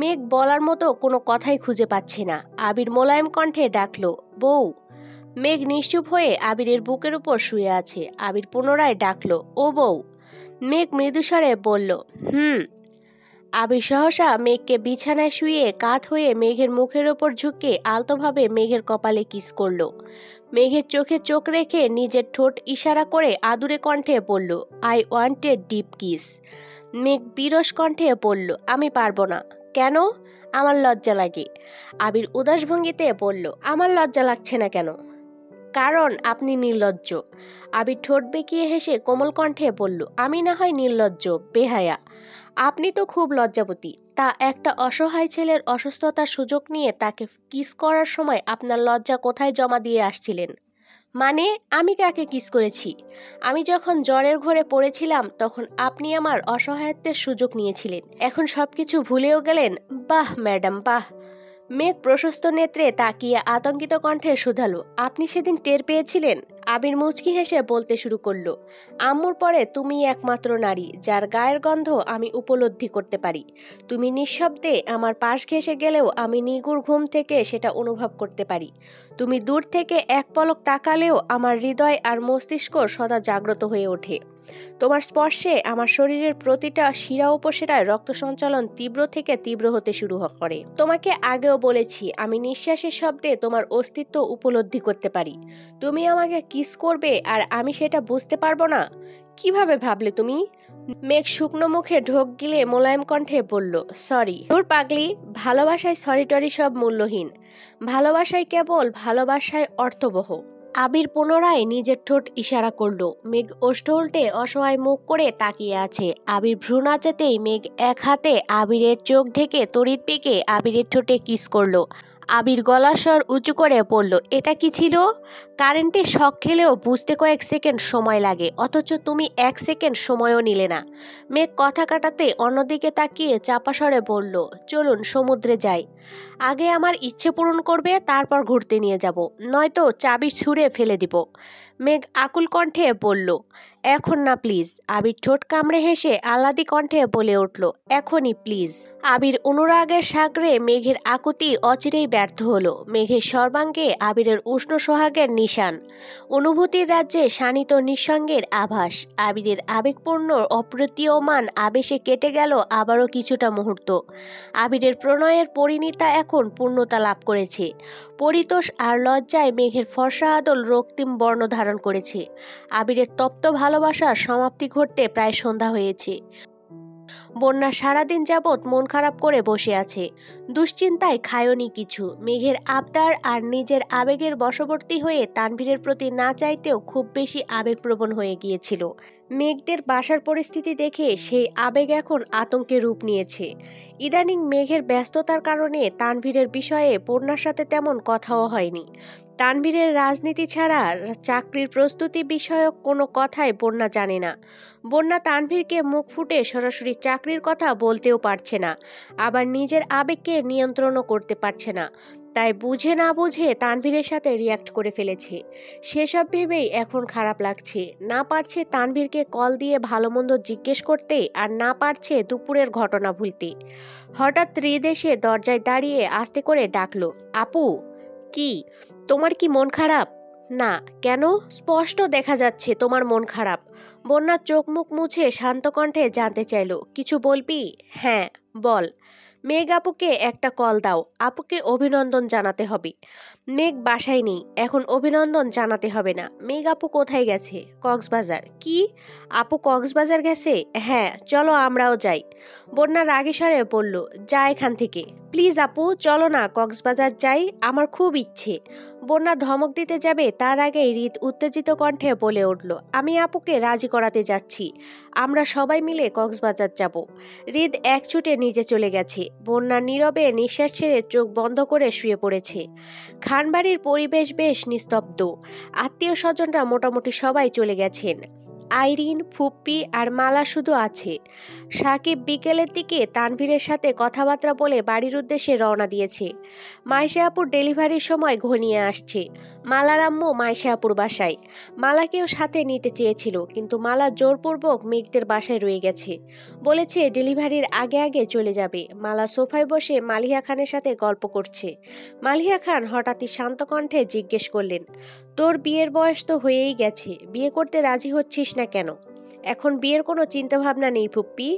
মেঘ বলার মতো কোনো কথাই খুঁজে পাচ্ছে না। আবির মোলায়েম কণ্ঠে ডাকলো, বউ। মেঘ নিশ্চুপ হয়ে আবিরের বুকের উপর শুয়ে আছে। আবির পুনরায় ডাকলো, ও বউ। মেঘ মৃদুস্বরে বলল, আবির সহসা মেঘকে বিছানায় শুয়ে কাত হয়ে মেঘের মুখের ওপর ঝুঁকে আলতোভাবে মেঘের কপালে কিস করলো। মেঘের চোখে চোখ রেখে নিজের ঠোঁট ইশারা করে আদুরে কণ্ঠে বলল, I want a deep kiss. মেঘ বিরস কণ্ঠে বলল, আমি পারবো না। কেন? আমার লজ্জা লাগে। আবির উদাস ভঙ্গিতে বলল, আমার লজ্জা লাগছে না কেন? কারণ আপনি নির্লজ্জ। আবির ঠোঁট বেঁকিয়ে হেসে কোমল কণ্ঠে বলল, আমি না হয় নির্লজ্জ, বেহায়া। আপনি তো খুব লজ্জাবতী। তা একটা অসহায় ছেলের অসুস্থতার সুযোগ নিয়ে তাকে কিস করার সময় আপনার লজ্জা কোথায় জমা দিয়ে আসছিলেন? মানে আমি কাকে কিস করেছি? আমি যখন জ্বরের ঘোরে পড়েছিলাম তখন আপনি আমার অসহায়ত্বের সুযোগ নিয়েছিলেন। এখন সবকিছু ভুলেও গেলেন? বাহ ম্যাডাম, বাহ। মেঘ প্রশস্ত নেত্রে তাকিয়ে আতঙ্কিত কণ্ঠে শুধালো, আপনি সেদিন টের পেয়েছিলেন? আবির মুচকি হেসে বলতে শুরু করলো, আম্মুর পরে তুমি একমাত্র নারী যার গায়ের গন্ধ আমি উপলব্ধি করতে পারি। তুমি নিঃশব্দে আমার পাশ ঘেঁষে গেলেও আমি নিগুড় ঘুম থেকে সেটা অনুভব করতে পারি। তুমি দূর থেকে এক পলক তাকালেও আমার হৃদয় আর মস্তিষ্ক সদা জাগ্রত হয়ে ওঠে। তোমার স্পর্শে আমার শরীরের প্রতিটা শিরা উপশিরায় রক্ত সঞ্চালন তীব্র থেকে তীব্র হতে শুরু করে। তোমাকে আগেও বলেছি আমি নিঃশ্বাসের শব্দে তোমার অস্তিত্ব উপলব্ধি করতে পারি। তুমি আমাকে কিস করবে আর আমি সেটা বুঝতে পারবো না? কিভাবে ভাবলে তুমি? মেঘ শুকনো মুখে ঢোক গিলে মোলায়েম কণ্ঠে বলল, সরি। ধুর পাগলি, ভালোবাসায় সরি টরি সব মূল্যহীন। ভালোবাসায় কেবল ভালোবাসায় অর্থবহ। আবির পুনরায় নিজের ঠোঁট ইশারা করলো। মেঘ ওষ্ঠ উল্টে অসহায় মুখ করে তাকিয়ে আছে। আবির ভ্রু নাচাতেই মেঘ এক হাতে আবিরের চোখ ঢেকে তড়িৎ পেকে আবিরের ঠোঁটে কিস করলো। আবির গলার স্বর উঁচু করে বলল, এটা কি ছিল? কারেন্টে শক খেলেও বুঝতে কয়েক সেকেন্ড সময় লাগে, অথচ তুমি 1 সেকেন্ড সময়ও নিলে না। মেঘ কথা কাটাতে অন্যদিকে তাকিয়ে চাপা স্বরে বলল, চলুন সমুদ্রে যাই। আগে আমার ইচ্ছে পূরণ করবে, তারপর ঘুরতে নিয়ে যাব, নয়তো চাবি ছুঁড়ে ফেলে দিব। মেঘ আকুল কণ্ঠে বলল, এখন না প্লিজ। আবির ঠোঁট কামড়ে হেসে আহ্লাদি কণ্ঠে বলে উঠল, এখনই প্লিজ। আবির অনুরাগের সাগরে মেঘের আকুতি অচিরেই ব্যর্থ হলো। মেঘের সর্বাঙ্গে আবিরের উষ্ণ সোহাগের নিশান, অনুভূতির রাজ্যে শানিত নিঃসঙ্গের আভাস। আবিরের আবেগপূর্ণ অপ্রতীয়মান আবেশে কেটে গেল আবারও কিছুটা মুহূর্ত। আবিরের প্রণয়ের পরিণীতা এখন পূর্ণতা লাভ করেছে। পরিতোষ আর লজ্জায় মেঘের ফর্সা আদল রক্তিম বর্ণ ধারণ করেছে। আবিরের তপ্ত ভালোবাসার সমাপ্তি ঘটতে প্রায় সন্ধ্যা হয়েছে। বন্যা সারাদিন যাবৎ মন খারাপ করে বসে আছে। দুশ্চিন্তায় খায়নি কিছু। মেঘের আবদার আর নিজের আবেগের বশবর্তী হয়ে তানভীরের প্রতি না চাইতেও খুব বেশি আবেগপ্রবণ হয়ে গিয়েছিল। মেঘদের বাসার পরিস্থিতি দেখে সেই আবেগ এখন আতঙ্কে রূপ নিয়েছে। ইদানিং মেঘের ব্যস্ততার কারণে তানভীরের বিষয়ে বন্যার সাথে তেমন কথাও হয়নি। তানভীরের রাজনীতি ছাড়া চাকরির প্রস্তুতি বিষয়ক কোনো কথাই বন্যা জানে না। বন্যা তানভীরকে মুখ ফুটে সরাসরি চাকরির কথা বলতেও পারছে না, আবার নিজের আবেগকে নিয়ন্ত্রণও করতে পারছে না। তাই বুঝে না বুঝে তানভীরের সাথে রিয়াক্ট করে ফেলেছে। সেসব ভেবেই এখন খারাপ লাগছে। না পারছে তানভীরকে কল দিয়ে ভালো মন্দ জিজ্ঞেস করতে, আর না পারছে দুপুরের ঘটনা ভুলতে। হঠাৎ হৃদ এসে দরজায় দাঁড়িয়ে আস্তে করে ডাকলো, আপু। কি, তোমার কি মন খারাপ? না। কেন? স্পষ্ট দেখা যাচ্ছে তোমার মন খারাপ। বন্যার চোখ মুখ মুছে শান্ত কণ্ঠে জানতে চাইল, কিছু বলবি? হ্যাঁ, বল। মেঘ আপুকে একটা কল দাও, আপুকে অভিনন্দন জানাতে হবে। মেঘ বাসায় নেই, এখন অভিনন্দন জানাতে হবে না। মেঘ আপু কোথায় গেছে? কক্সবাজার। কি? আপু কক্সবাজার গেছে? হ্যাঁ, চলো আমরাও যাই। বন্যা রাগী স্বরে বলল, যা এখান থেকে। প্লিজ আপু, চলো না কক্সবাজার যাই, আমার খুব ইচ্ছে। বন্যা ধমক দিতে যাবে তার আগেই হৃদ উত্তেজিত কণ্ঠে বলে উঠল, আমি আপুকে রাজি করাতে যাচ্ছি, আমরা সবাই মিলে কক্সবাজার যাব। হৃদ এক ছুটে নিচে চলে গেছে। বন্যা নীরবে নিঃশ্বাস ছেড়ে চোখ বন্ধ করে শুয়ে পড়েছে। খানবাড়ির পরিবেশ বেশ নিস্তব্ধ। আত্মীয় স্বজনরা মোটামুটি সবাই চলে গেছেন। আইরিন, ফুপ্পি আর মালা শুধু আছে। সাকিব বিকেলের দিকে তানভীরের সাথে কথাবার্তা বলে বাড়ির উদ্দেশ্যে রওনা দিয়েছে। মাইশা আপুর ডেলিভারির সময় ঘনিয়ে আসছে। মালার আম্মু মাইশা আপুর বাসায়। মালাকেও সাথে নিতে চেয়েছিল, কিন্তু মালা জোরপূর্বক মেঘদের বাসায় রয়ে গেছে। বলেছে ডেলিভারির আগে আগে চলে যাবে। মালা সোফায় বসে মালিহা খানের সাথে গল্প করছে। মালিহা খান হঠাৎই শান্ত কণ্ঠে জিজ্ঞেস করলেন, তোর বিয়ের বয়স তো হয়েই গেছে, বিয়ে করতে রাজি হচ্ছিস না কেন? এখন বিয়ের কোনো চিন্তাভাবনা নেই ফুপ্পি?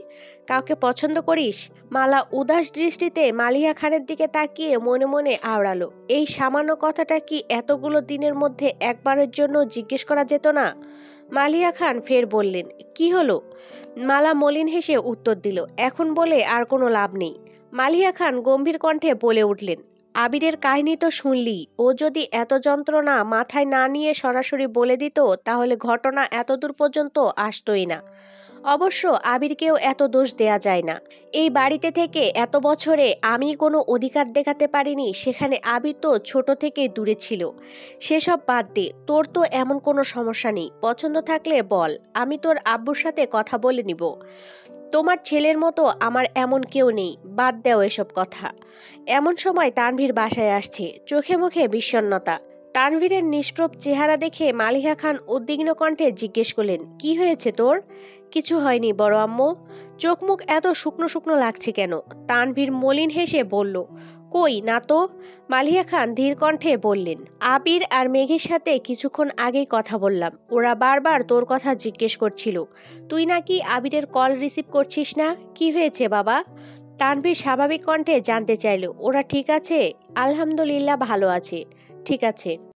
কাউকে পছন্দ করিস? মালা উদাস দৃষ্টিতে মালিহা খানের দিকে তাকিয়ে মনে মনে আওড়ালো, এই সামান্য কথাটা কি এতগুলো দিনের মধ্যে একবারের জন্য জিজ্ঞেস করা যেত না? মালিহা খান ফের বললেন, কি হলো? মালা মলিন হেসে উত্তর দিল, এখন বলে আর কোনো লাভ নেই। মালিহা খান গম্ভীর কণ্ঠে বলে উঠলেন, আবিরের কাহিনী তো শুনলি, ও যদি এত যন্ত্রণা মাথায় না নিয়ে সরাসরি বলে দিত তাহলে ঘটনা এতদূর পর্যন্ত আসতোই না। অবশ্য আবিরকেও এত দোষ দেয়া যায় না। এই বাড়িতে থেকে এত বছরে আমি কোনো অধিকার দেখাতে পারিনি, সেখানে আবির তো ছোট থেকেই দূরে ছিল। সেসব বাদ দে, তোর তো এমন কোনো সমস্যা নেই, পছন্দ থাকলে বল, আমি তোর আব্বুর সাথে কথা বলে নিব। তোমার ছেলের মতো আমার এমন কেউ নেই, বাদ দেও এসব কথা। এমন সময় তানভীর বাসায় আসছে, চোখে মুখে বিষণ্ণতা। তানভীরের নিষ্প্রভ চেহারা দেখে মালিহা খান উদ্বিগ্ন কণ্ঠে জিজ্ঞেস করলেন, কি হয়েছে তোর? কিছু হয়নি বড় আম্মু। চোখ মুখ এত শুকনো শুকনো লাগছে কেন? তানভীর মলিন হেসে বলল, কই না তো। মালিহা খান ধীর কণ্ঠে বললেন, আবির আর মেঘের সাথে কিছুক্ষণ আগেই কথা বললাম, ওরা বারবার তোর কথা জিজ্ঞেস করছিল, তুই নাকি আবিরের কল রিসিভ করছিস না। কি হয়েছে বাবা? তানভীর স্বাভাবিক কণ্ঠে জানতে চাইল, ওরা ঠিক আছে? আলহামদুলিল্লাহ ভালো আছে। ঠিক আছে।